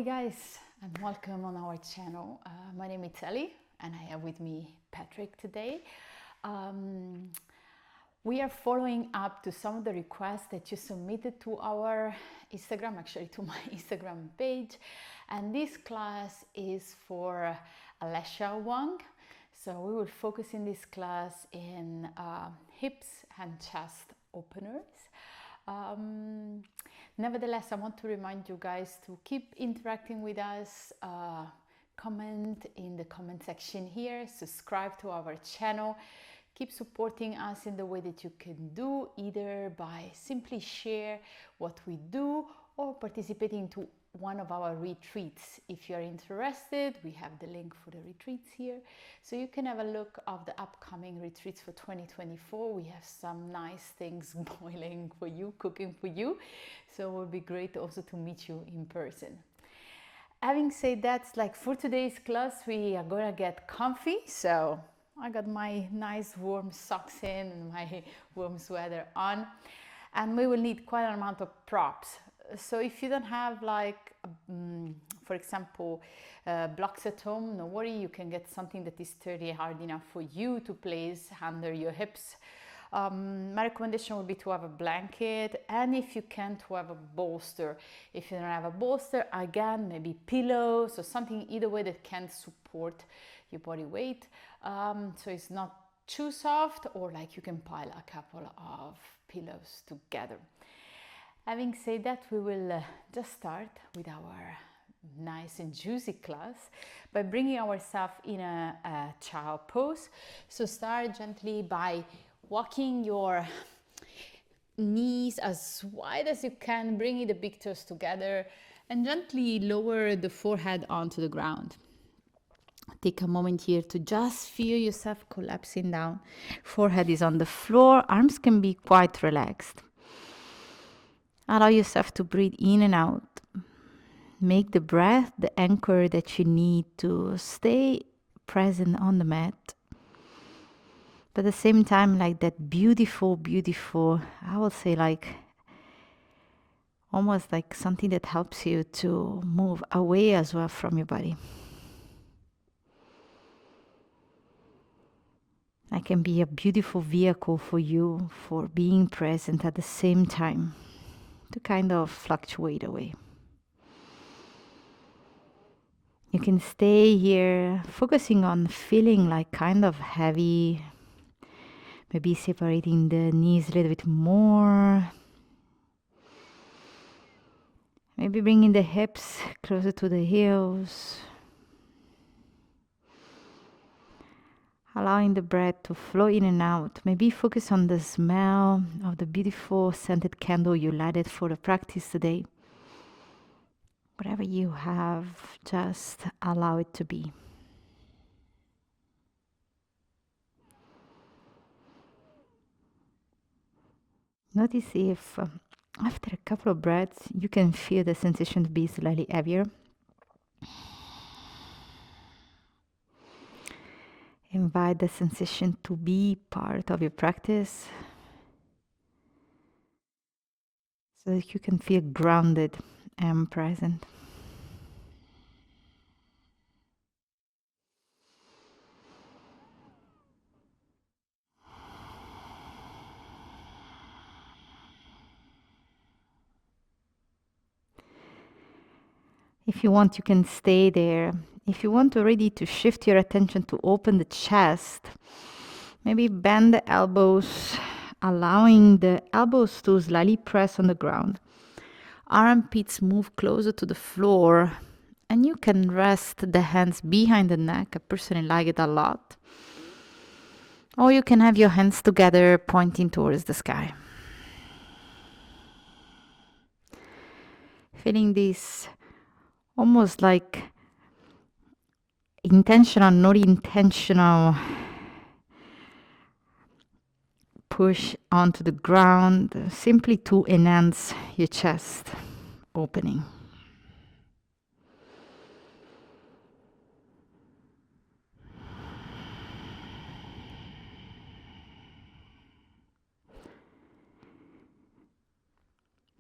guys, and welcome on our channel. My name is Ellie and I have with me Patrick today. We are following up to some of the requests that you submitted to our Instagram, actually to my Instagram page. And this class is for Alesha Wang. So we will focus in this class in hips and chest openers. Nevertheless, I want to remind you guys to keep interacting with us, comment in the comment section here, subscribe to our channel, keep supporting us in the way that you can do, either by simply share what we do or participating to one of our retreats. If you're interested, we have the link for the retreats here, so you can have a look of the upcoming retreats for 2024. We have some nice things boiling for you, cooking for you, so it will be great also to meet you in person. Having said that, like for today's class, we are gonna get comfy. So I got my nice warm socks in and my warm sweater on, and we will need quite an amount of props. So if you don't have like, for example, blocks at home, no worry, you can get something that is sturdy, hard enough for you to place under your hips. My recommendation would be to have a blanket, and if you can, to have a bolster. If you don't have a bolster, again, maybe pillows or something, either way that can support your body weight. So it's not too soft, or like you can pile a couple of pillows together. Having said that, we will just start with our nice and juicy class by bringing ourselves in a child pose. So start gently by walking your knees as wide as you can, bringing the big toes together, and gently lower the forehead onto the ground. Take a moment here to just feel yourself collapsing down. Forehead is on the floor, arms can be quite relaxed. Allow yourself to breathe in and out. Make the breath the anchor that you need to stay present on the mat. But at the same time, like that beautiful, I would say like almost like something that helps you to move away as well from your body. That can be a beautiful vehicle for you for being present at the same time, to kind of fluctuate away. You can stay here focusing on feeling like kind of heavy, maybe separating the knees a little bit more, maybe bringing the hips closer to the heels, allowing the breath to flow in and out. Maybe focus on the smell of the beautiful scented candle you lighted for the practice today. Whatever you have, just allow it to be. Notice if after a couple of breaths you can feel the sensation to be slightly heavier. Invite the sensation to be part of your practice, so that you can feel grounded and present. If you want, you can stay there. If you want already to shift your attention to open the chest, maybe bend the elbows, allowing the elbows to slightly press on the ground. Armpits move closer to the floor, and you can rest the hands behind the neck. I personally like it a lot. Or you can have your hands together pointing towards the sky. Feeling this almost like intentional, not intentional push onto the ground, simply to enhance your chest opening.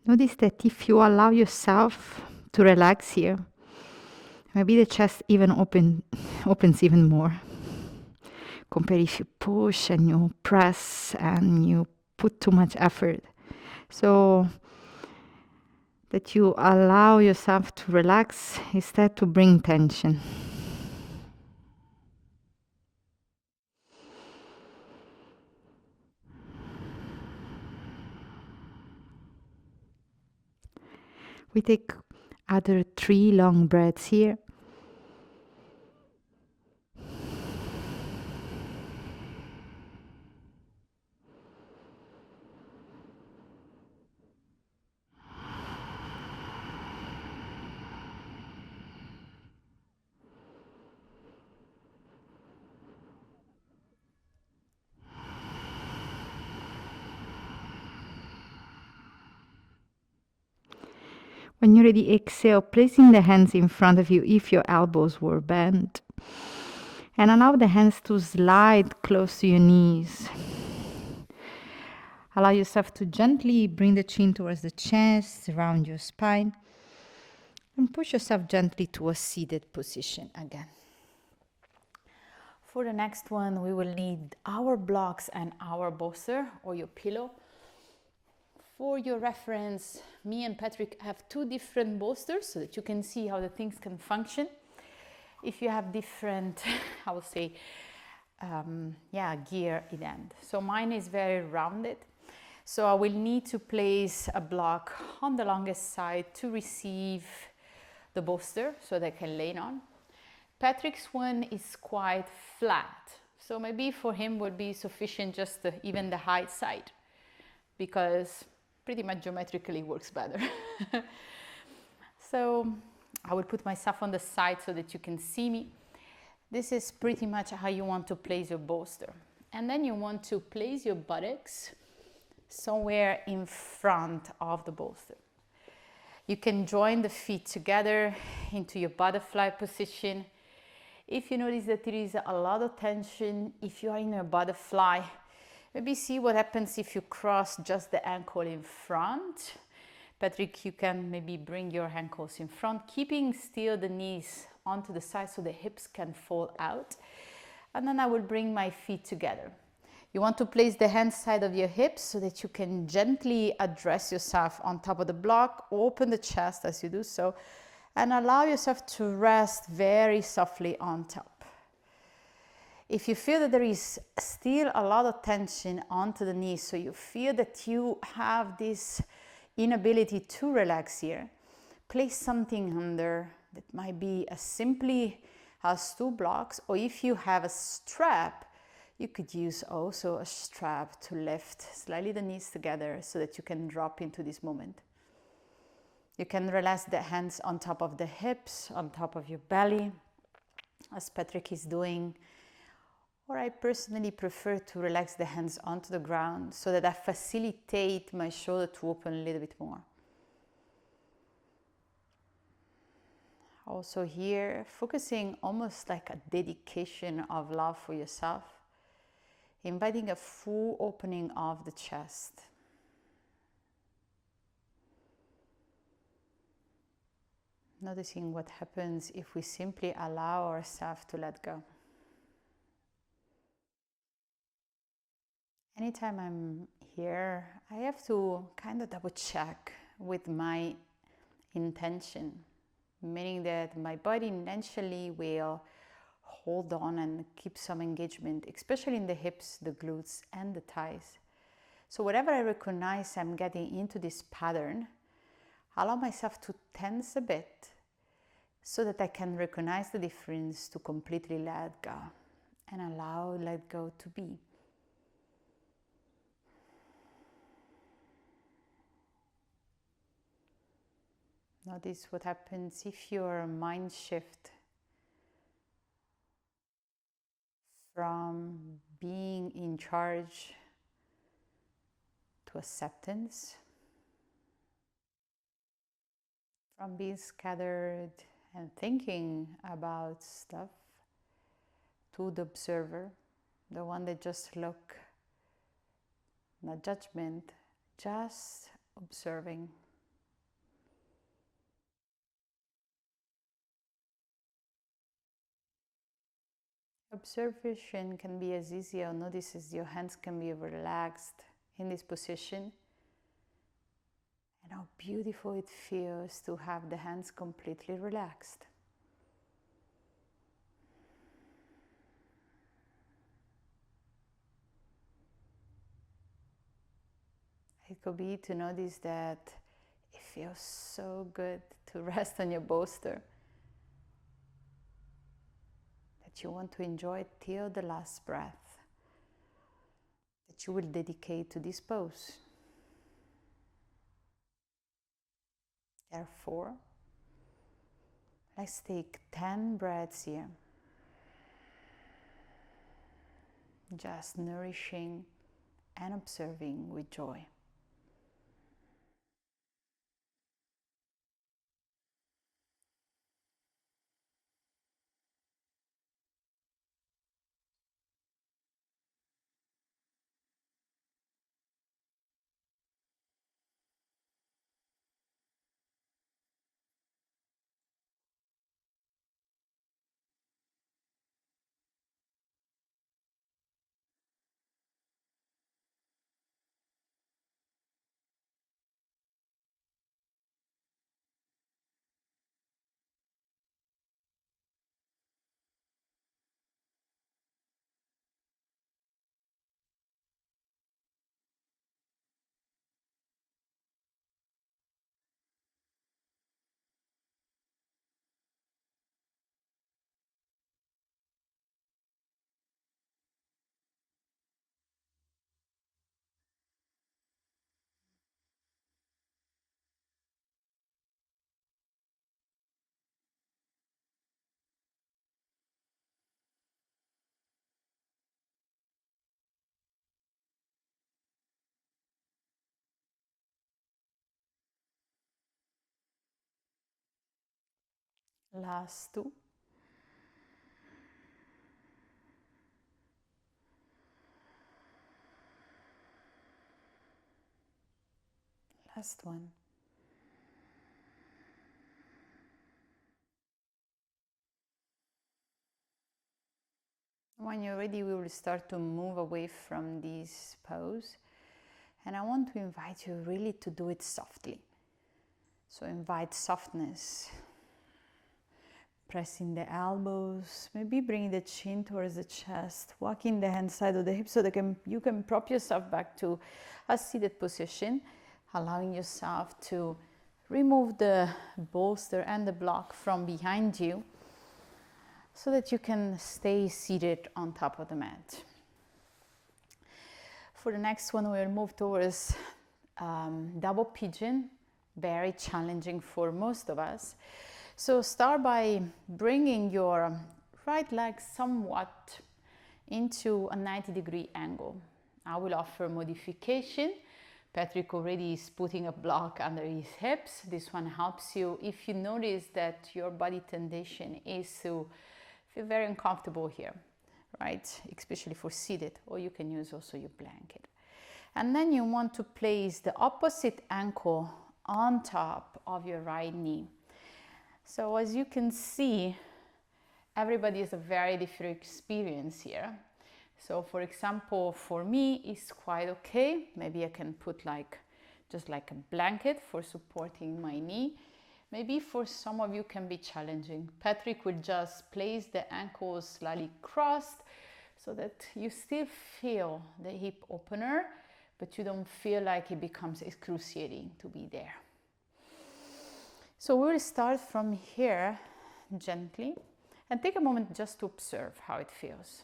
Notice that if you allow yourself to relax here, Maybe the chest even opens even more. Compare if you push and you press and you put too much effort. So that you allow yourself to relax instead to bring tension. We take other 3 long breaths here. When you're ready, exhale, placing the hands in front of you if your elbows were bent. And allow the hands to slide close to your knees. Allow yourself to gently bring the chin towards the chest, around your spine. And push yourself gently to a seated position again. For the next one, we will need our blocks and our bolster or your pillow. For your reference, me and Patrick have 2 different bolsters so that you can see how the things can function. If you have different, I would say, gear in end. So mine is very rounded. So I will need to place a block on the longest side to receive the bolster so that I can lay on. Patrick's one is quite flat. So maybe for him would be sufficient just even the height side, because pretty much geometrically works better. So I will put myself on the side so that you can see me. This is pretty much how you want to place your bolster. And then you want to place your buttocks somewhere in front of the bolster. You can join the feet together into your butterfly position. If you notice that there is a lot of tension, if you are in a butterfly, maybe see what happens if you cross just the ankle in front. Patrick, you can maybe bring your ankles in front, keeping still the knees onto the side so the hips can fall out. And then I will bring my feet together. You want to place the hand side of your hips so that you can gently address yourself on top of the block, open the chest as you do so, and allow yourself to rest very softly on top. If you feel that there is still a lot of tension onto the knees, so you feel that you have this inability to relax here, place something under that might be as simply as 2 blocks, or if you have a strap, you could use also a strap to lift slightly the knees together so that you can drop into this moment. You can relax the hands on top of the hips, on top of your belly, as Patrick is doing. Or I personally prefer to relax the hands onto the ground so that I facilitate my shoulder to open a little bit more. Also here, focusing almost like a dedication of love for yourself, inviting a full opening of the chest. Noticing what happens if we simply allow ourselves to let go. Anytime I'm here, I have to kind of double check with my intention, meaning that my body naturally will hold on and keep some engagement, especially in the hips, the glutes, and the thighs. So wherever I recognize I'm getting into this pattern, allow myself to tense a bit so that I can recognize the difference to completely let go and allow let go to be. Notice what happens if your mind shifts from being in charge to acceptance, from being scattered and thinking about stuff to the observer, the one that just look, not judgment, just observing. Observation can be as easy or notice as your hands can be relaxed in this position, and how beautiful it feels to have the hands completely relaxed. It could be to notice that it feels so good to rest on your bolster, that you want to enjoy it till the last breath that you will dedicate to this pose. Therefore, let's take 10 breaths here, just nourishing and observing with joy. Last two. Last one. When you're ready, we will start to move away from this pose. And I want to invite you really to do it softly. So invite softness. Pressing the elbows, maybe bring the chin towards the chest, walking the hand side of the hip so that you can prop yourself back to a seated position, allowing yourself to remove the bolster and the block from behind you so that you can stay seated on top of the mat. For the next one, we'll move towards double pigeon, very challenging for most of us. So start by bringing your right leg somewhat into a 90-degree angle. I will offer modification. Patrick already is putting a block under his hips. This one helps you if you notice that your body tendency is to feel very uncomfortable here, right? Especially for seated, or you can use also your blanket. And then you want to place the opposite ankle on top of your right knee. So as you can see, everybody has a very different experience here. So for example, for me, it's quite okay. Maybe I can put just like a blanket for supporting my knee. Maybe for some of you can be challenging. Patrick will just place the ankles slightly crossed so that you still feel the hip opener, but you don't feel like it becomes excruciating to be there. So we'll start from here gently and take a moment just to observe how it feels.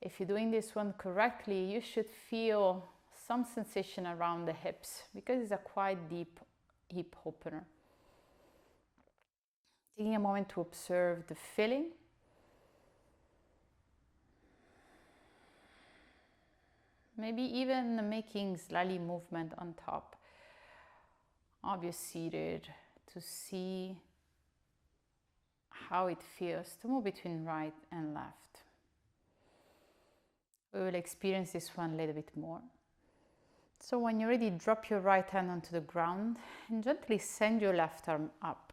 If you're doing this one correctly, you should feel some sensation around the hips because it's a quite deep hip opener. Taking a moment to observe the feeling. Maybe even making slightly movement on top of your seated to see how it feels to move between right and left. We will experience this one a little bit more. So when you're ready, drop your right hand onto the ground and gently send your left arm up.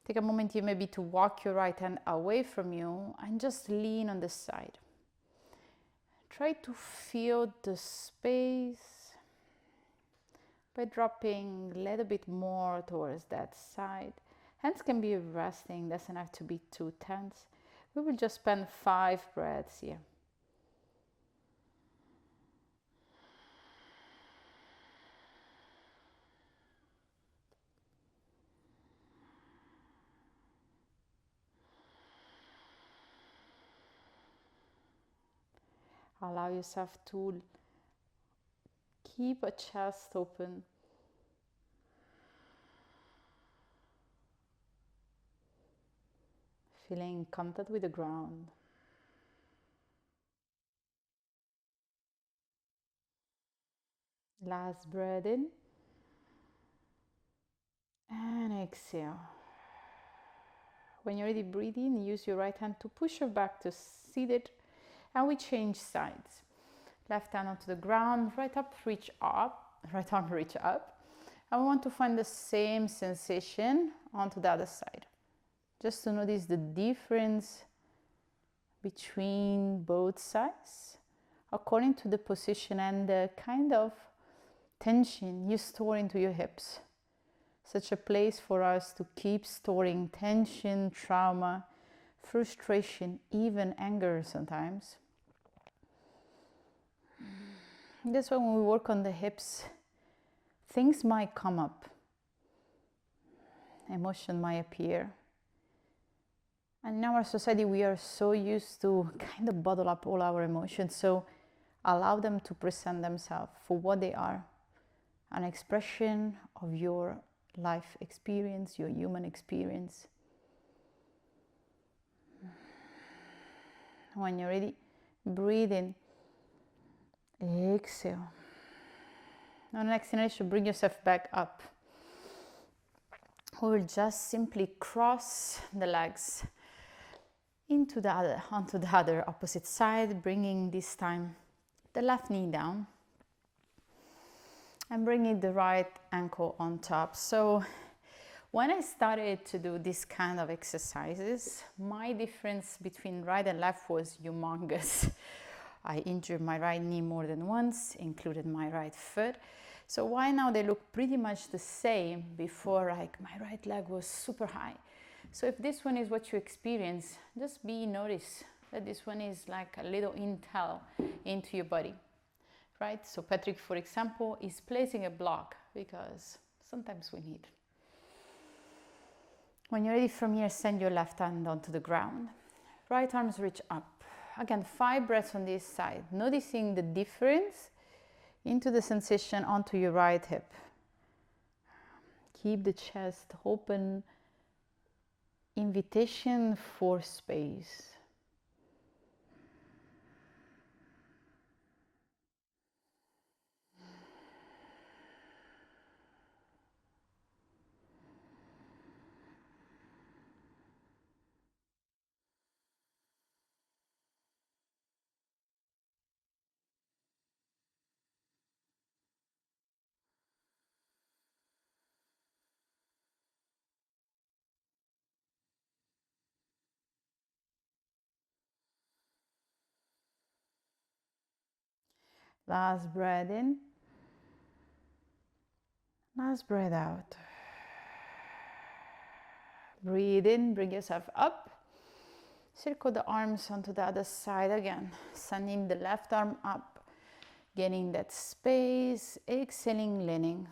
Take a moment here maybe to walk your right hand away from you and just lean on the side. Try to feel the space by dropping a little bit more towards that side. Hands can be resting, doesn't have to be too tense. We will just spend 5 breaths here. Allow yourself to keep a chest open. Feeling contact with the ground. Last breath in. And exhale. When you're ready, breathe in. Use your right hand to push your back to seated. And we change sides. Left hand onto the ground, right up, reach up. Right arm reach up. And we want to find the same sensation onto the other side. Just to notice the difference between both sides according to the position and the kind of tension you store into your hips. Such a place for us to keep storing tension, trauma, frustration, even anger sometimes. That's why when we work on the hips, things might come up. Emotion might appear. And in our society, we are so used to kind of bottle up all our emotions. So allow them to present themselves for what they are. An expression of your life experience, your human experience. When you're ready, breathe in. Exhale. On the next inhalation, bring yourself back up. We will just simply cross the legs onto the other opposite side, bringing this time the left knee down and bringing the right ankle on top. So when I started to do this kind of exercises, my difference between right and left was humongous. I injured my right knee more than once, included my right foot. So why now they look pretty much the same? Before, like, my right leg was super high. So if this one is what you experience, just notice that this one is like a little intel into your body, right? So Patrick, for example, is placing a block because sometimes we need. When you're ready from here, send your left hand onto the ground. Right arms reach up. Again, 5 breaths on this side, noticing the difference into the sensation onto your right hip. Keep the chest open. Invitation for space. Last breath in. Last breath out. Breathe in, bring yourself up. Circle the arms onto the other side again. Sending the left arm up. Getting that space. Exhaling, leaning.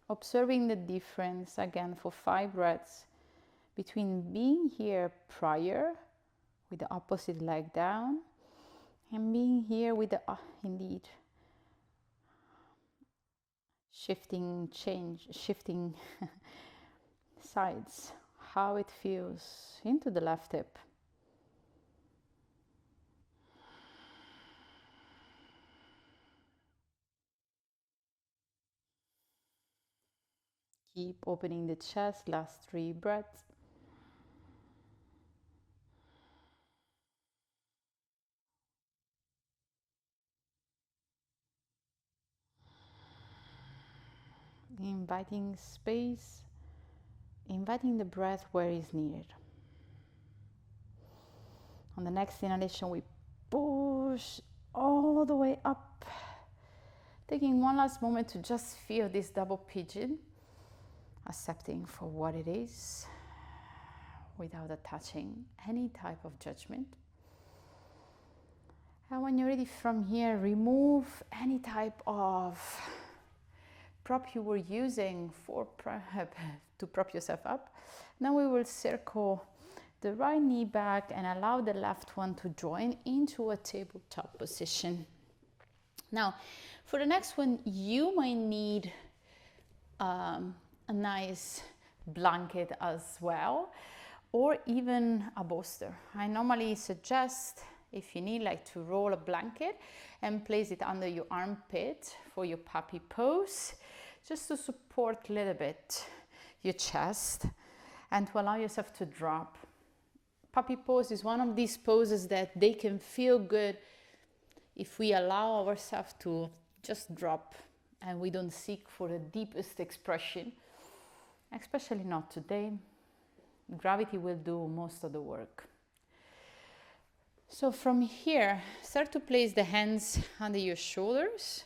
Observing the difference again for 5 breaths between being here prior with the opposite leg down and being here with the, indeed, shifting sides, how it feels into the left hip. Keep opening the chest, last 3 breaths. Inviting space, inviting the breath where is needed. On the next inhalation, we push all the way up. Taking one last moment to just feel this double pigeon, accepting for what it is, without attaching any type of judgment. And when you're ready from here, remove any type of prop you were using to prop yourself up. Now we will circle the right knee back and allow the left one to join into a tabletop position. Now, for the next one, you might need a nice blanket as well, or even a bolster. I normally suggest, if you need, like to roll a blanket and place it under your armpit for your puppy pose, just to support a little bit your chest and to allow yourself to drop. Puppy pose is one of these poses that they can feel good if we allow ourselves to just drop and we don't seek for the deepest expression, especially not today. Gravity will do most of the work. So from here, start to place the hands under your shoulders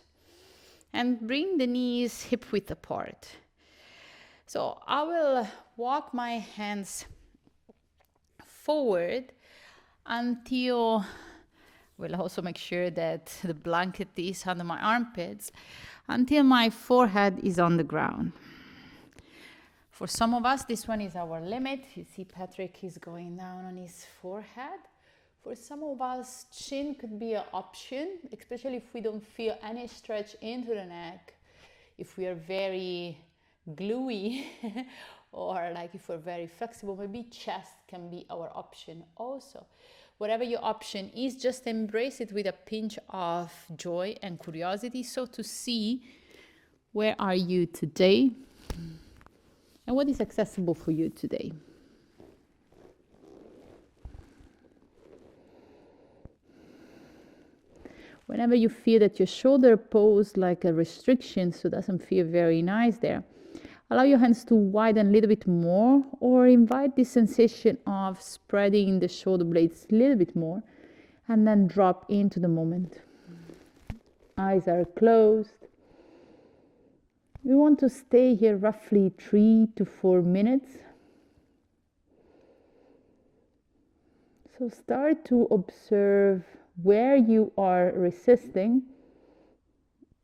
and bring the knees hip width apart. So I will walk my hands forward until, we'll also make sure that the blanket is under my armpits, until my forehead is on the ground. For some of us, this one is our limit. You see Patrick is going down on his forehead. For some of us, chin could be an option, especially if we don't feel any stretch into the neck, if we are very gluey, or like if we're very flexible, maybe chest can be our option also. Whatever your option is, just embrace it with a pinch of joy and curiosity. So to see where are you today and what is accessible for you today. Whenever you feel that your shoulder pose like a restriction, so it doesn't feel very nice there, allow your hands to widen a little bit more, or invite this sensation of spreading the shoulder blades a little bit more, and then drop into the moment. Eyes are closed. We want to stay here roughly 3 to 4 minutes. So start to observe where you are resisting,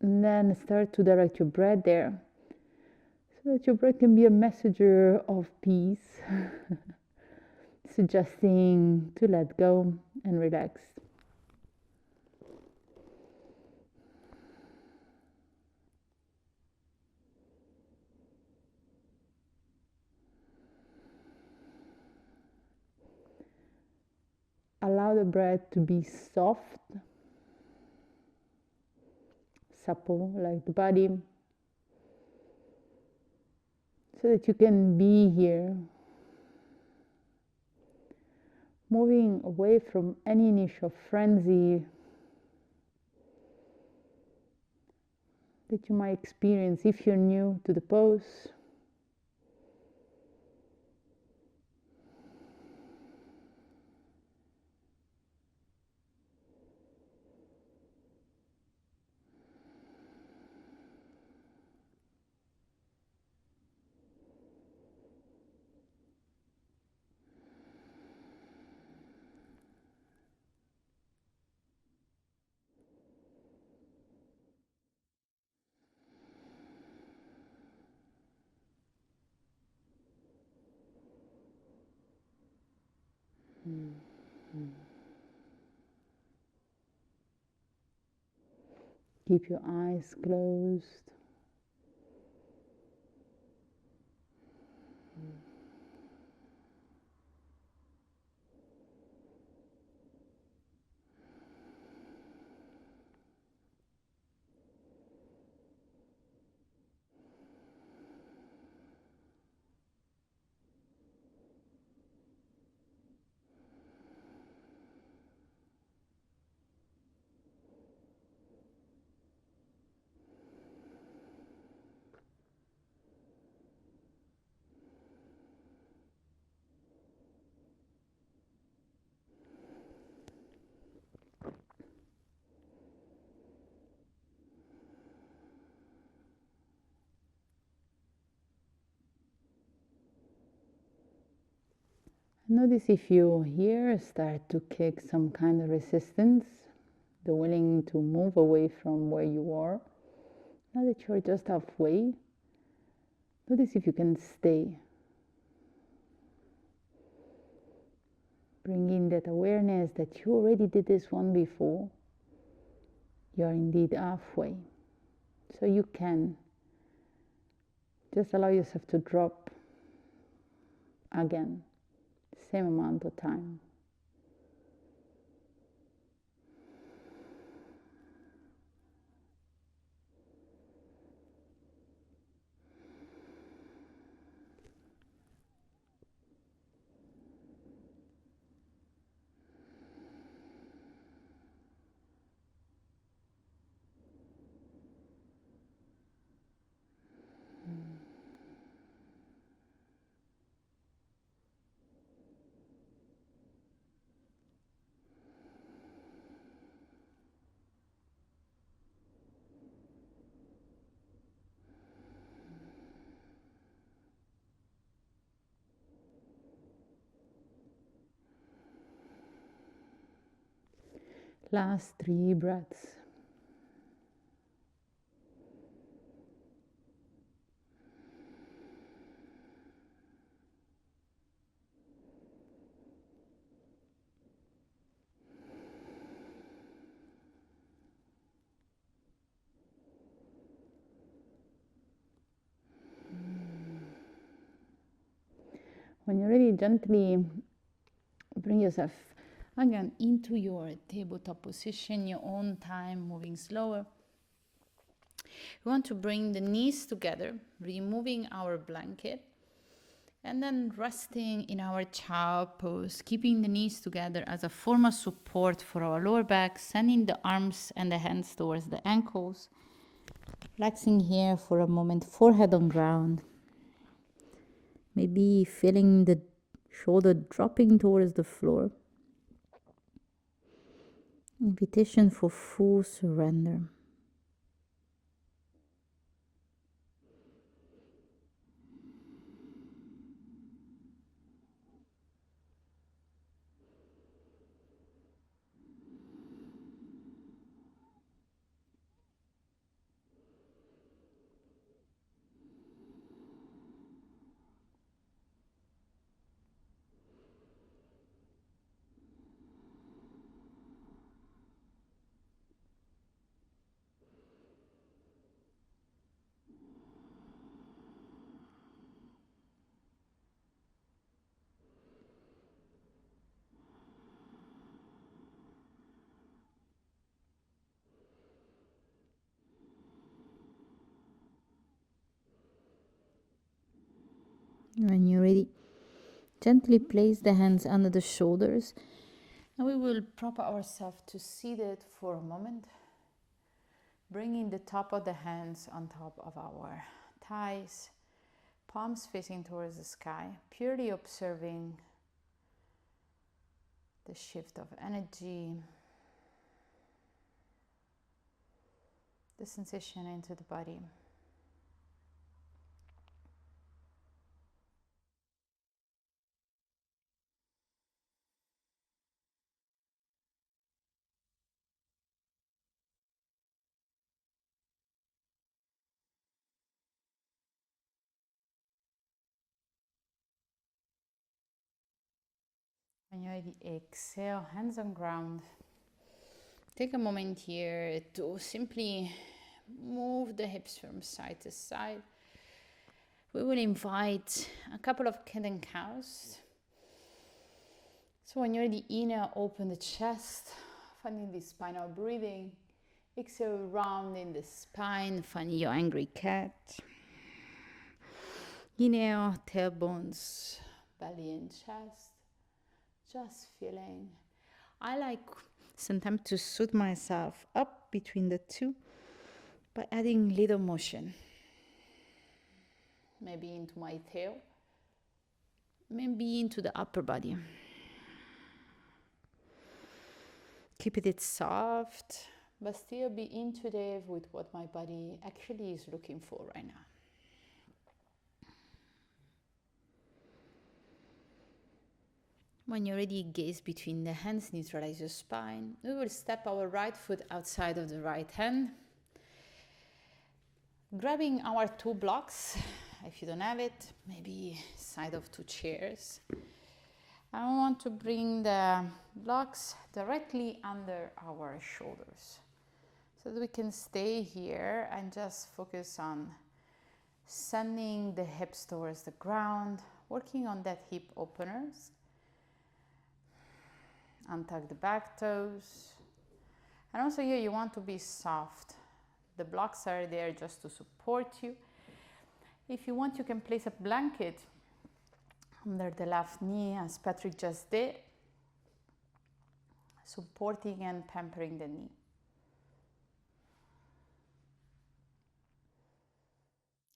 and then start to direct your breath there, so that your breath can be a messenger of peace, suggesting to let go and relax. Allow the breath to be soft, supple like the body, so that you can be here, moving away from any initial frenzy that you might experience if you're new to the pose. Keep your eyes closed. Notice if you here start to kick some kind of resistance, the willing to move away from where you are. Now that you're just halfway, notice if you can stay. Bring in that awareness that you already did this one before. You're indeed halfway. So you can just allow yourself to drop again, same amount of time. Last 3 breaths. When you're ready, gently bring yourself again into your tabletop position, your own time, moving slower. We want to bring the knees together, removing our blanket, and then resting in our child pose, keeping the knees together as a form of support for our lower back, sending the arms and the hands towards the ankles. Relaxing here for a moment, forehead on ground. Maybe feeling the shoulder dropping towards the floor. Invitation for full surrender. When you're ready, gently place the hands under the shoulders, and we will prop ourselves to seated for a moment, bringing the top of the hands on top of our thighs, palms facing towards the sky, purely observing the shift of energy, the sensation into the body. When you're ready, exhale, hands on ground. Take a moment here to simply move the hips from side to side. We will invite a couple of cat and cows. So when you're ready, inhale, open the chest, finding the spinal breathing. Exhale, rounding the spine, finding your angry cat. Inhale, tailbones, belly and chest. Just feeling. I like sometimes to suit myself up between the two by adding little motion. Maybe into my tail, maybe into the upper body. Keep it soft, but still be intuitive with what my body actually is looking for right now. When you're ready, gaze between the hands, neutralize your spine. We will step our right foot outside of the right hand, grabbing our two blocks. If you don't have it, maybe side of two chairs. I want to bring the blocks directly under our shoulders so that we can stay here and just focus on sending the hips towards the ground, working on that hip openers. Untuck the back toes. And also here you want to be soft. The blocks are there just to support you. If you want, you can place a blanket under the left knee, as Patrick just did, supporting and pampering the knee.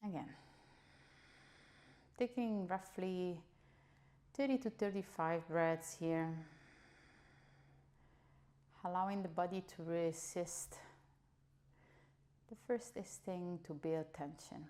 Again, taking roughly 30 to 35 breaths here, allowing the body to resist the first instinct to build tension.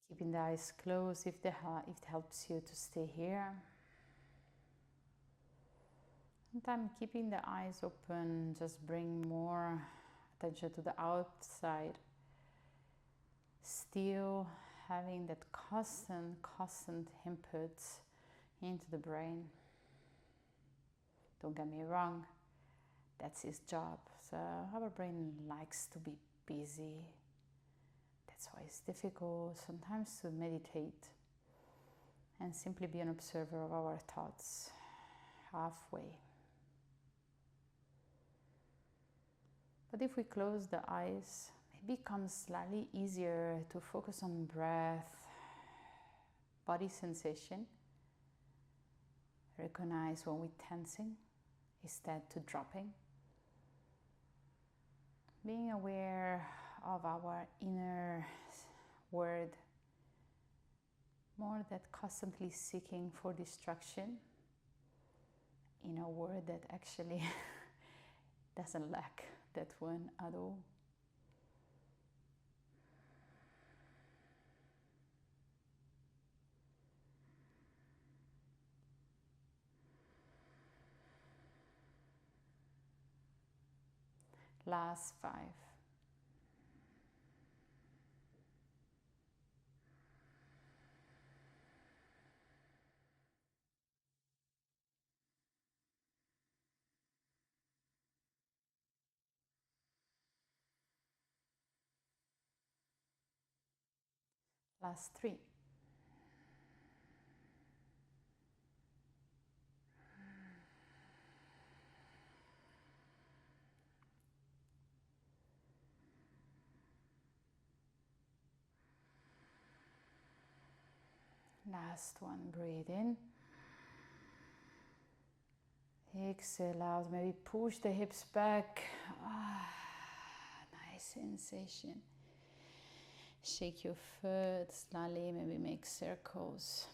Keeping the eyes closed if it helps you to stay here. Sometimes keeping the eyes open, just bring more attention to the outside. Still having that constant input into the brain. Don't get me wrong, that's his job. So our brain likes to be busy. That's why it's difficult sometimes to meditate and simply be an observer of our thoughts halfway. But if we close the eyes, it becomes slightly easier to focus on breath, body sensation. Recognize when we're tensing instead to dropping. Being aware of our inner world, more that constantly seeking for distraction in a world that actually doesn't lack that one at all. Last 5. Last 3. Last one, breathe in. Exhale out, maybe push the hips back. Nice sensation. Shake your foot slightly, maybe make circles.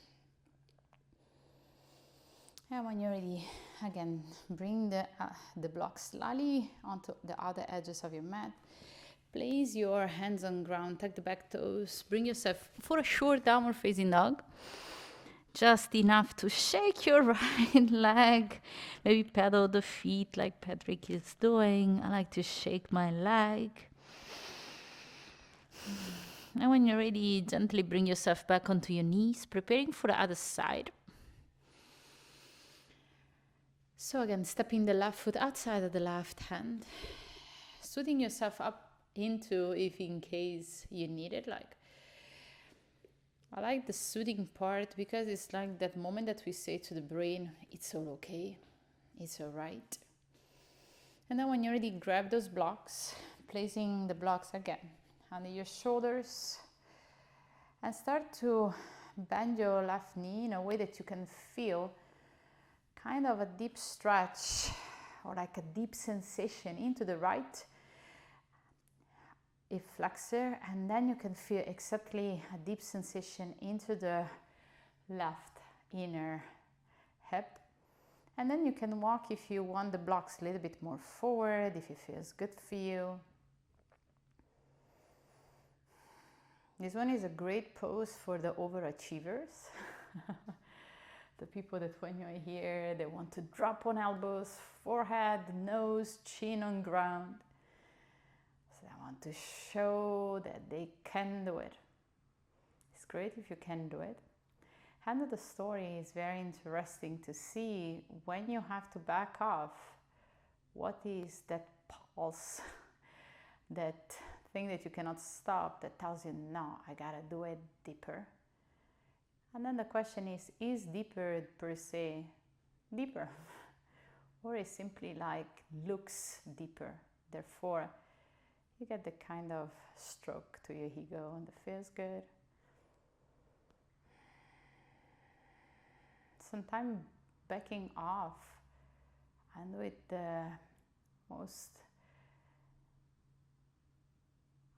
And when you're ready, again, bring the block slightly onto the other edges of your mat. Place your hands on ground, tuck the back toes, bring yourself for a short downward facing dog. Just enough to shake your right leg, maybe pedal the feet like Patrick is doing. I like to shake my leg. And when you're ready, gently bring yourself back onto your knees, preparing for the other side. So again, stepping the left foot outside of the left hand, suiting yourself up into if in case you need it. Like, I like the soothing part because it's like that moment that we say to the brain, it's all okay, it's all right. And then when you already grab those blocks, placing the blocks again under your shoulders, and start to bend your left knee in a way that you can feel kind of a deep stretch or like a deep sensation into the right hip flexor, and then you can feel exactly a deep sensation into the left inner hip. And then you can walk, if you want, the blocks a little bit more forward, if it feels good for you. This one is a great pose for the overachievers. The people that when you're here, they want to drop on elbows, forehead, nose, chin on ground. So I want to show that they can do it. It's great if you can do it. Hand of the story is very interesting to see when you have to back off. What is that pulse, that thing that you cannot stop that tells you, no, I gotta do it deeper. And then the question is deeper per se deeper? Or is simply like looks deeper? Therefore, you get the kind of stroke to your ego and it feels good. Sometimes backing off and with the most,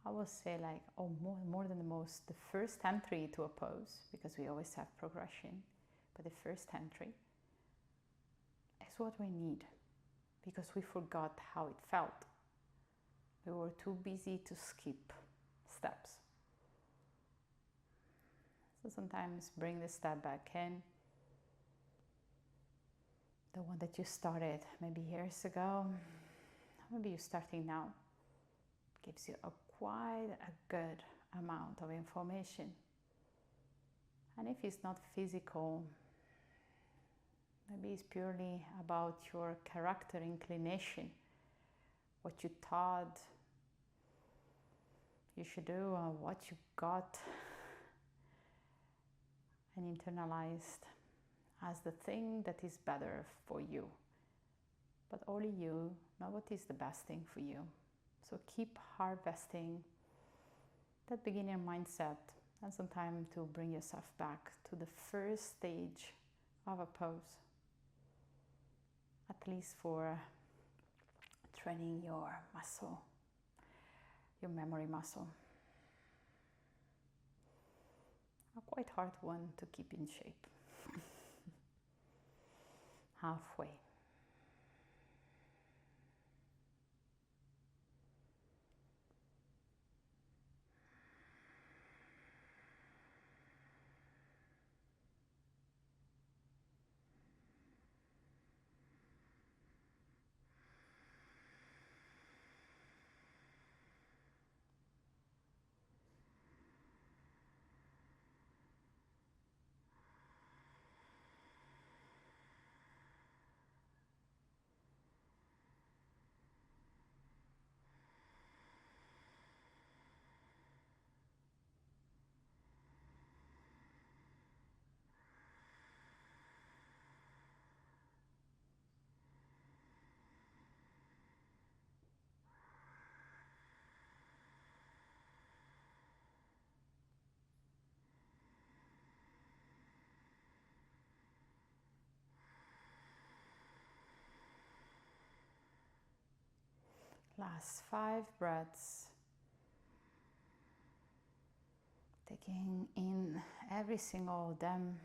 I would say like, oh, more than the most, the first entry to a pose, because we always have progression, but the first entry is what we need, because we forgot how it felt. We were too busy to skip steps. So sometimes bring the step back in. The one that you started maybe years ago, maybe you're starting now, gives you quite a good amount of information. And if it's not physical, maybe it's purely about your character inclination, what you thought you should do, or what you got and internalized as the thing that is better for you. But only you know what is the best thing for you. So keep harvesting that beginner mindset, and some time to bring yourself back to the first stage of a pose, at least for training your muscle, your memory muscle. A quite hard one to keep in shape. Halfway. Last 5 breaths. Taking in every single of them.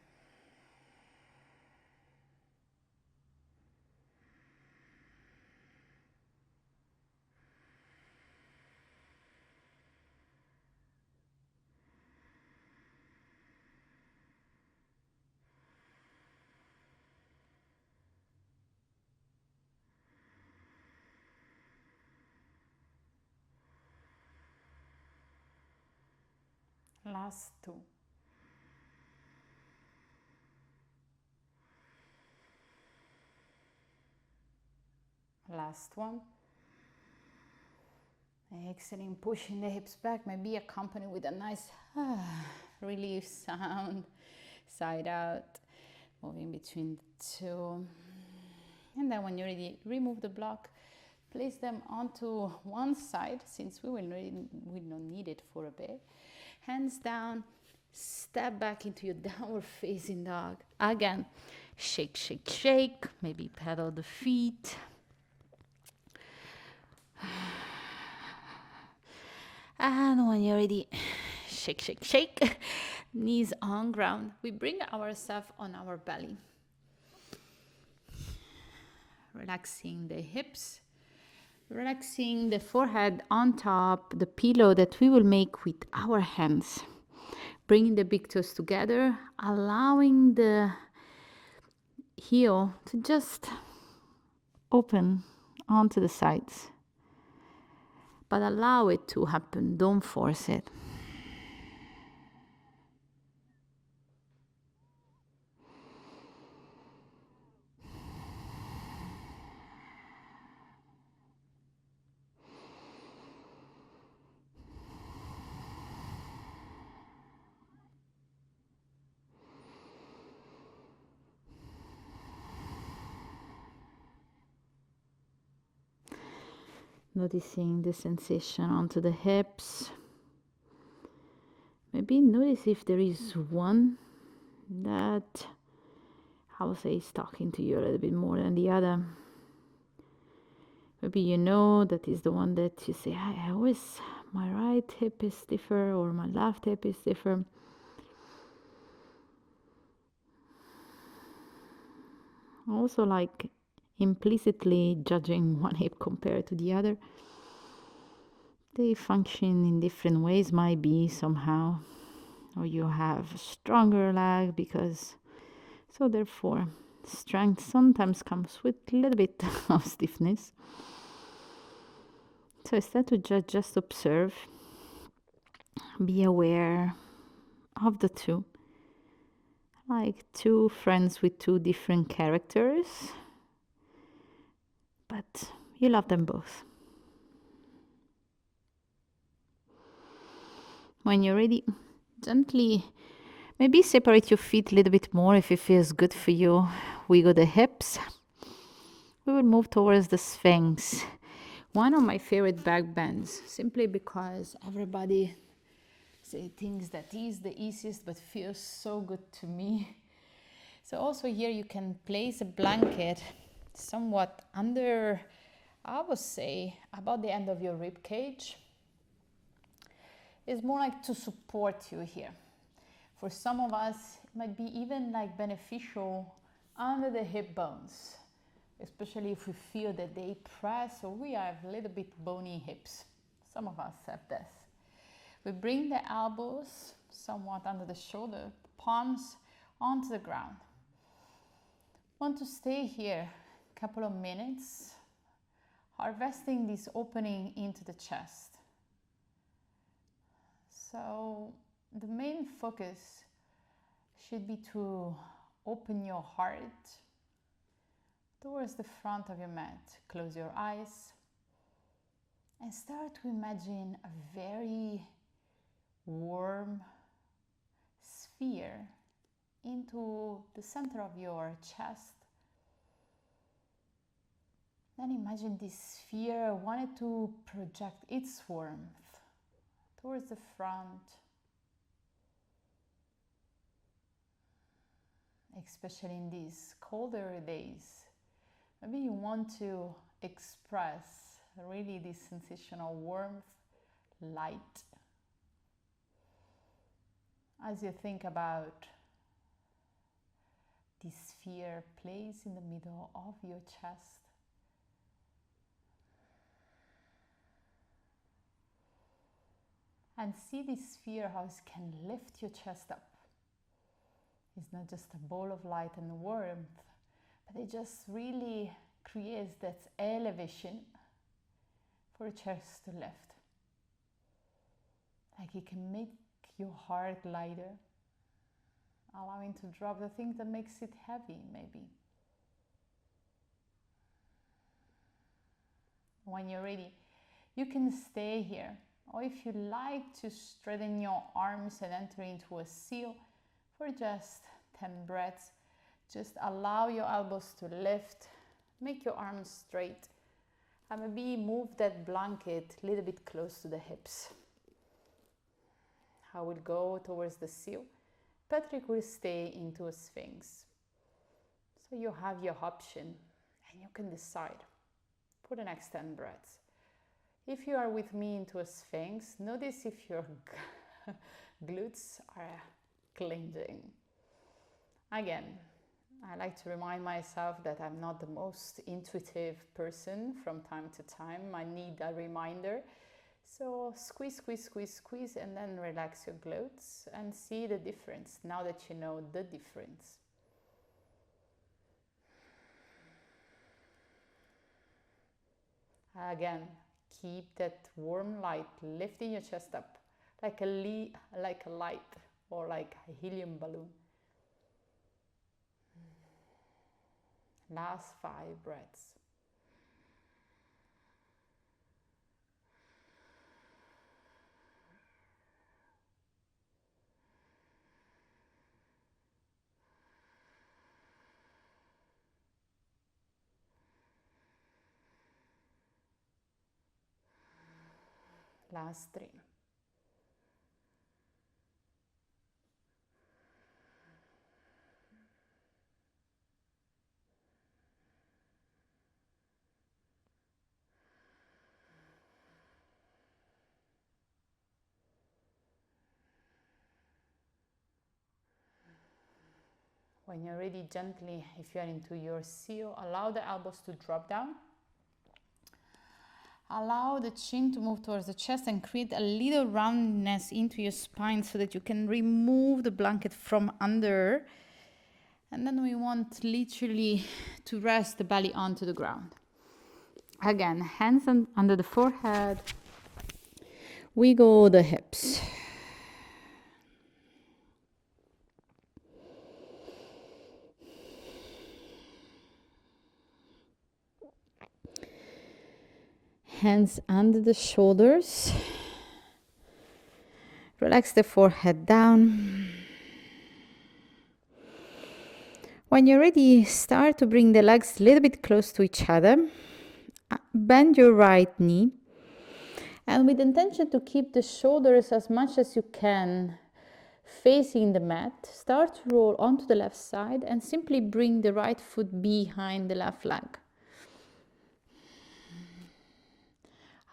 Last 2. Last one. Exhaling, pushing the hips back, maybe accompanied with a nice relief sound, side out, moving between the two. And then when you're ready, remove the block, place them onto one side, since we don't need it for a bit. Hands down, step back into your downward facing dog. Again, shake, shake, shake, maybe pedal the feet. And when you're ready, shake, shake, shake. Knees on ground. We bring ourselves on our belly. Relaxing the hips. Relaxing the forehead on top, the pillow that we will make with our hands. Bringing the big toes together, allowing the heel to just open onto the sides. But allow it to happen, don't force it. Noticing the sensation onto the hips. Maybe notice if there is one that I would say is talking to you a little bit more than the other. Maybe you know that is the one that you say, I always, my right hip is stiffer or my left hip is stiffer. Also like implicitly judging one hip compared to the other. They function in different ways, might be somehow. Or you have a stronger leg because, so therefore, strength sometimes comes with a little bit of stiffness. So instead to judge, just observe, be aware of the two. Like two friends with two different characters, but you love them both. When you're ready, gently maybe separate your feet a little bit more if it feels good for you. Wiggle the hips. We will move towards the Sphinx. One of my favorite back bends, simply because everybody thinks that is the easiest but feels so good to me. So also here you can place a blanket somewhat under, I would say, about the end of your rib cage. It's more like to support you here. For some of us, it might be even like beneficial under the hip bones, especially if we feel that they press or we have a little bit bony hips. Some of us have this. We bring the elbows somewhat under the shoulder, palms onto the ground. Want to stay here a couple of minutes, harvesting this opening into the chest. So the main focus should be to open your heart towards the front of your mat. Close your eyes and start to imagine a very warm sphere into the center of your chest. Then imagine this sphere wanted to project its warmth towards the front, especially in these colder days. Maybe you want to express really this sensation of warmth, light. As you think about this sphere placed in the middle of your chest, and see this sphere, how it can lift your chest up. It's not just a ball of light and warmth, but it just really creates that elevation for your chest to lift. Like it can make your heart lighter, allowing to drop the things that makes it heavy, maybe. When you're ready, You can stay here, or if you like to straighten your arms and enter into a seal for just 10 breaths. Just allow your elbows to lift, make your arms straight, and maybe move that blanket a little bit close to the hips. I will go towards the seal. Patrick will stay into a sphinx. So you have your option and you can decide for the next 10 breaths. If you are with me into a sphinx, notice if your glutes are clenching. Again, I like to remind myself that I'm not the most intuitive person. From time to time I need a reminder. So squeeze, squeeze, squeeze, squeeze, and then relax your glutes and see the difference now that you know the difference. Again, keep that warm light lifting your chest up like a light or like a helium balloon. Last 5 breaths. Last 3. When you're ready, gently, if you are into your seal, allow the elbows to drop down. Allow the chin to move towards the chest and create a little roundness into your spine so that you can remove the blanket from under. And then we want literally to rest the belly onto the ground. Again, hands under the forehead. Wiggle the hips. Hands under the shoulders. Relax the forehead down. When you're ready, start to bring the legs a little bit close to each other. Bend your right knee. And with intention to keep the shoulders as much as you can facing the mat, start to roll onto the left side and simply bring the right foot behind the left leg.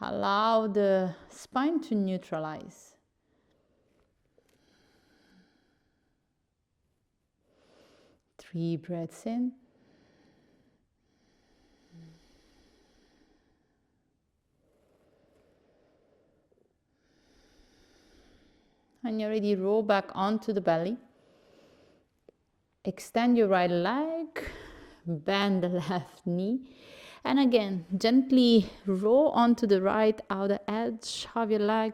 Allow the spine to neutralize. Three breaths in. When you're ready, roll back onto the belly. Extend your right leg, bend the left knee. And again, gently roll onto the right outer edge of your leg.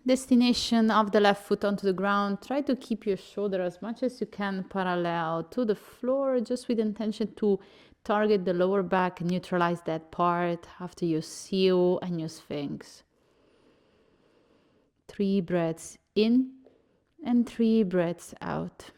Destination of the left foot onto the ground. Try to keep your shoulder as much as you can parallel to the floor, just with intention to target the lower back, neutralize that part after your seal and your sphinx. 3 breaths in and 3 breaths out.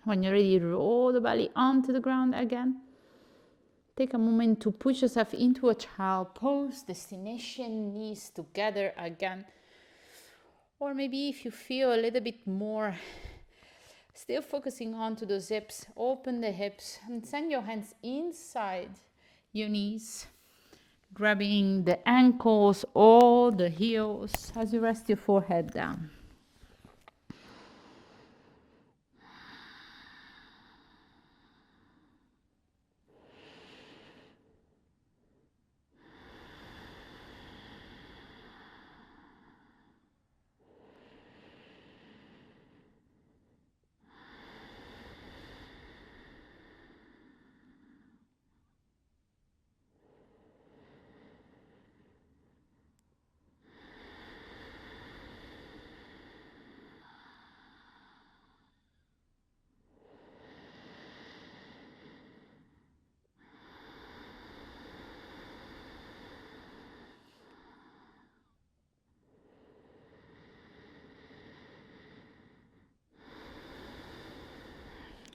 When you're ready, roll the belly onto the ground again. Take a moment to push yourself into a child pose. Destination, knees together again. Or maybe if you feel a little bit more, still focusing onto those hips, open the hips and send your hands inside your knees, grabbing the ankles or the heels as you rest your forehead down.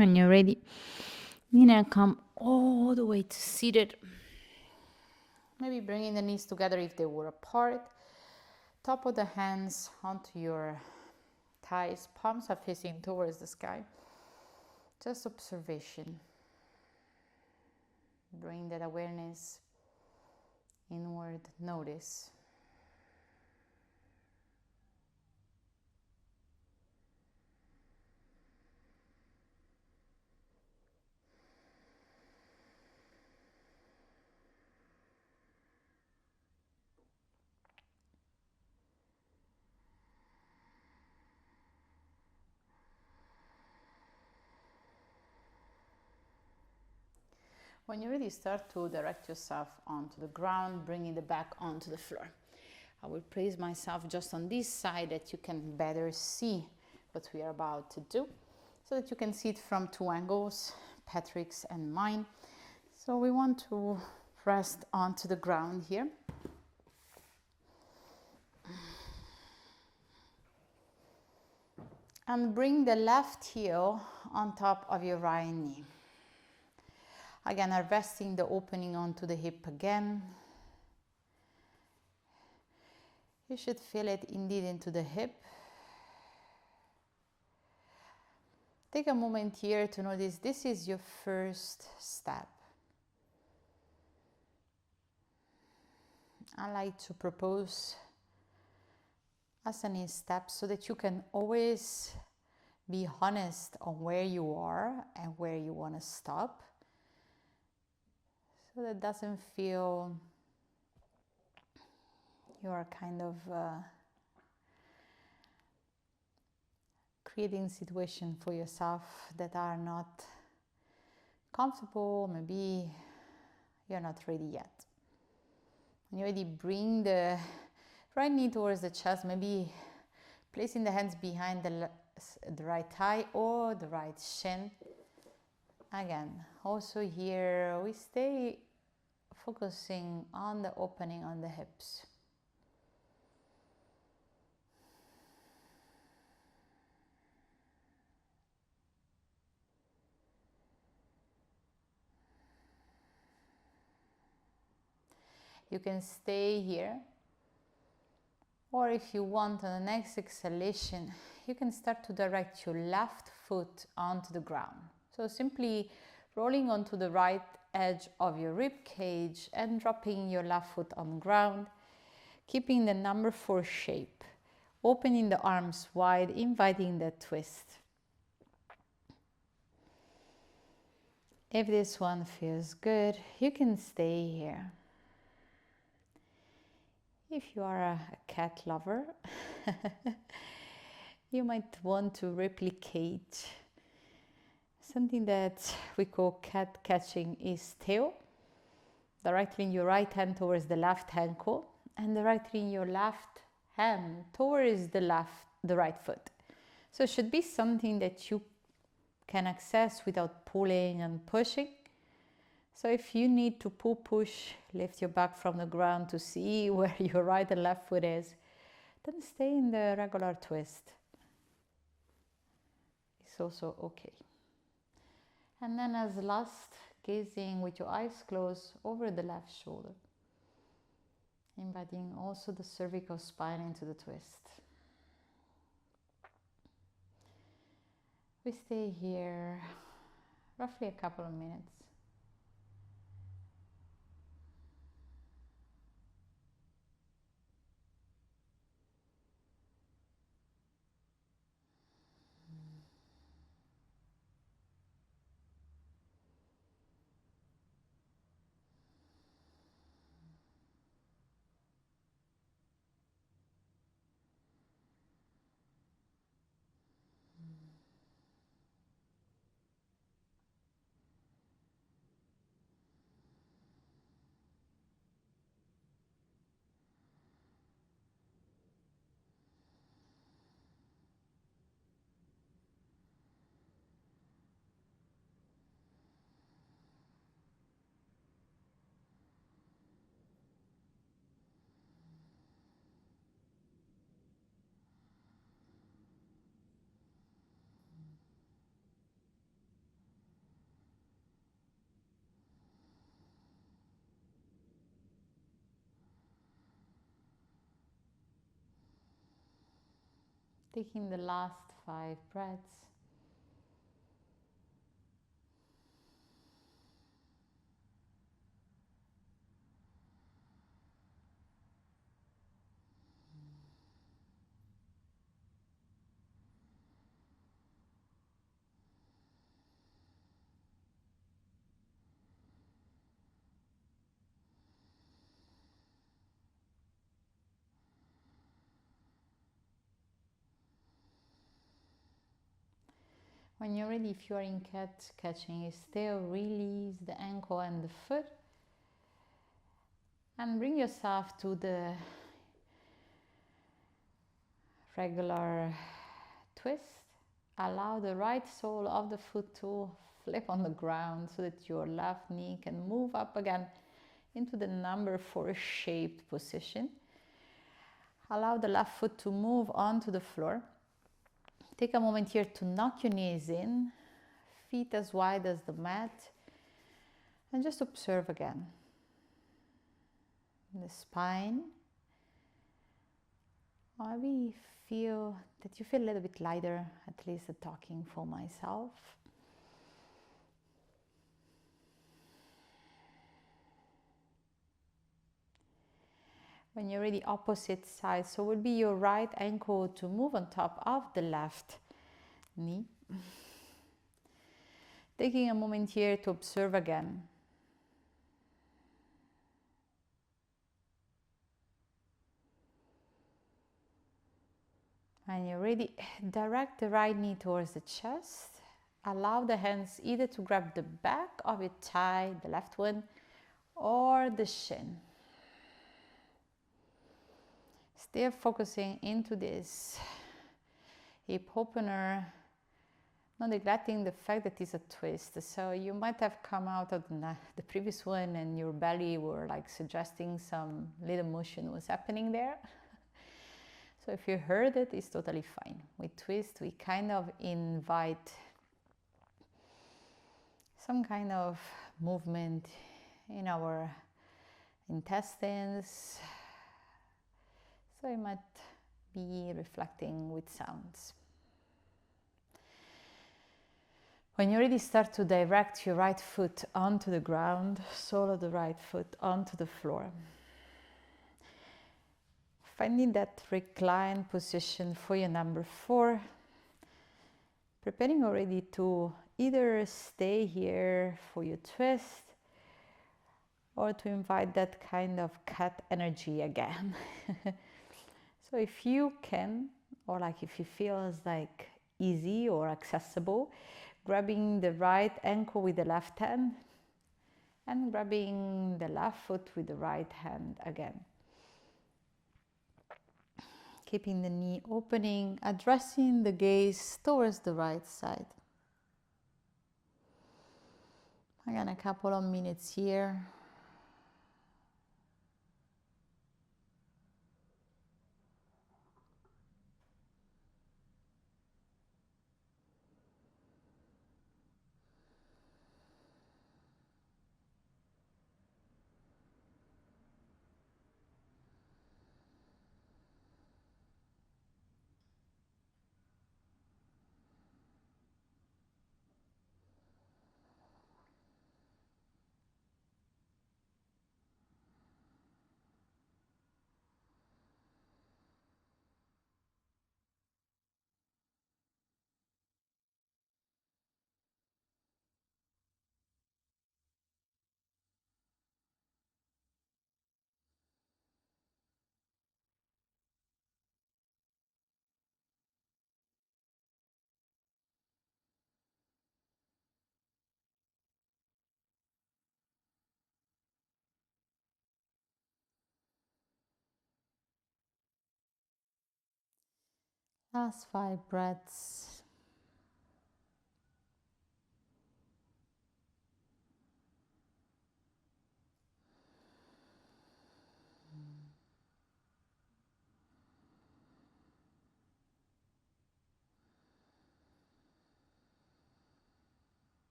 When you're ready, you're gonna come all the way to seated. Maybe bringing the knees together if they were apart. Top of the hands onto your thighs. Palms are facing towards the sky. Just observation. Bring that awareness inward. Notice. When you're ready, start to direct yourself onto the ground, bringing the back onto the floor. I will place myself just on this side that you can better see what we are about to do, so that you can see it from two angles, Patrick's and mine. So we want to rest onto the ground here. And bring the left heel on top of your right knee. Again, resting the opening onto the hip again. You should feel it indeed into the hip. Take a moment here to notice this is your first step. I like to propose as a step so that you can always be honest on where you are and where you want to stop. So that doesn't feel you are kind of creating situations for yourself that are not comfortable. Maybe you're not ready yet. When you're ready, bring the right knee towards the chest, maybe placing the hands behind the right thigh or the right shin. Again, also here we stay focusing on the opening on the hips. You can stay here, or if you want, on the next exhalation, you can start to direct your left foot onto the ground. So simply rolling onto the right edge of your rib cage and dropping your left foot on the ground, keeping the number 4 shape, opening the arms wide, inviting that twist. If this one feels good, you can stay here. If you are a cat lover, you might want to replicate something that we call cat catching is tail. Directly in your right hand towards the left ankle, and directly in your left hand towards the right foot. So it should be something that you can access without pulling and pushing. So if you need to push, lift your back from the ground to see where your right and left foot is, then stay in the regular twist. It's also okay. And then as last, gazing with your eyes closed over the left shoulder, inviting also the cervical spine into the twist. We stay here roughly a couple of minutes. Taking the last 5 breaths. When you're ready, if you are in cat catching, you still release the ankle and the foot and bring yourself to the regular twist. Allow the right sole of the foot to flip on the ground so that your left knee can move up again into the number 4 shaped position. Allow the left foot to move onto the floor. Take a moment here to knock your knees in, feet as wide as the mat, and just observe again. The spine. Maybe feel that you feel a little bit lighter, at least talking for myself. When you're ready, opposite side. So it will be your right ankle to move on top of the left knee. Taking a moment here to observe again. When you're ready, direct the right knee towards the chest. Allow the hands either to grab the back of your thigh, the left one, or the shin. Still focusing into this hip opener, not neglecting the fact that it's a twist. So you might have come out of the previous one and your belly were like suggesting some little motion was happening there. So if you heard it, it's totally fine. With twist, we kind of invite some kind of movement in our intestines. So you might be reflecting with sounds. When you're ready, start to direct your right foot onto the ground, sole of the right foot onto the floor. Finding that reclined position for your number 4. Preparing already to either stay here for your twist or to invite that kind of cat energy again. So if you can, or like if you feel it's like easy or accessible, grabbing the right ankle with the left hand and grabbing the left foot with the right hand again. Keeping the knee opening, addressing the gaze towards the right side. Again, a couple of minutes here. Last 5 breaths.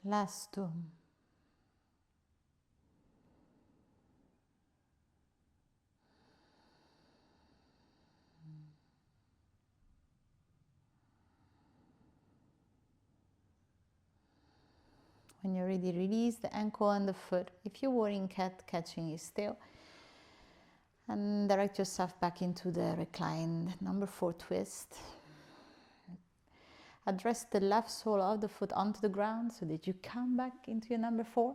Last 2. When you're ready, release the ankle and the foot. If you're warring cat, catching is still. And direct yourself back into the reclined number 4 twist. Address the left sole of the foot onto the ground so that you come back into your number 4.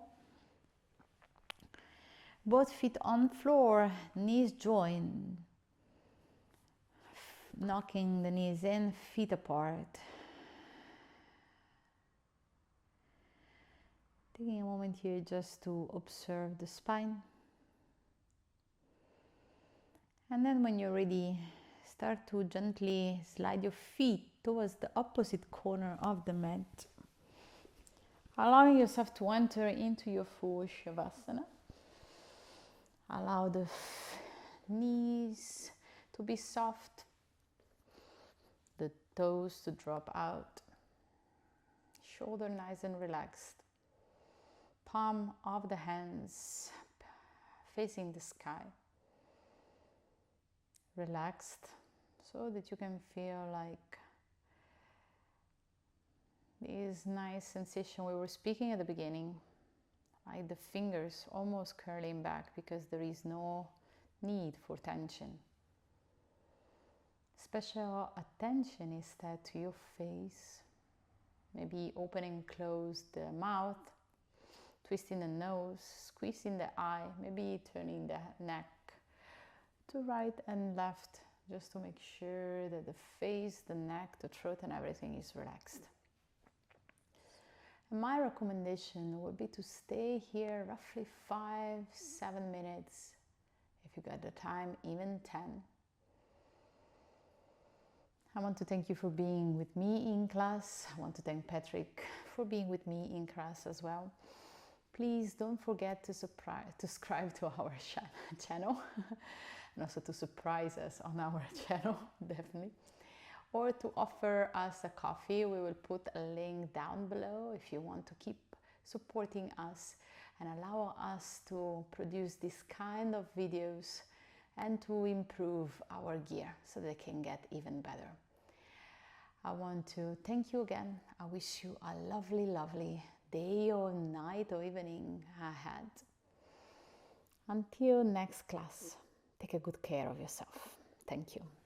Both feet on floor, knees join. Knocking the knees in, feet apart. Taking a moment here just to observe the spine. And then when you're ready, start to gently slide your feet towards the opposite corner of the mat. Allowing yourself to enter into your full Shavasana. Allow the knees to be soft, the toes to drop out, shoulder nice and relaxed. Palm of the hands facing the sky. Relaxed so that you can feel like this nice sensation we were speaking at the beginning, like the fingers almost curling back because there is no need for tension. Special attention instead to your face, maybe open and close the mouth, twisting the nose, squeezing the eye, maybe turning the neck to right and left, just to make sure that the face, the neck, the throat and everything is relaxed. And my recommendation would be to stay here roughly 5-7 minutes, if you got the time, even 10. I want to thank you for being with me in class. I want to thank Patrick for being with me in class as well. Please don't forget to subscribe to our channel and also to surprise us on our channel, definitely. Or to offer us a coffee. We will put a link down below if you want to keep supporting us and allow us to produce this kind of videos and to improve our gear so they can get even better. I want to thank you again. I wish you a lovely, lovely day or night or evening ahead. Until next class, take a good care of yourself. Thank you.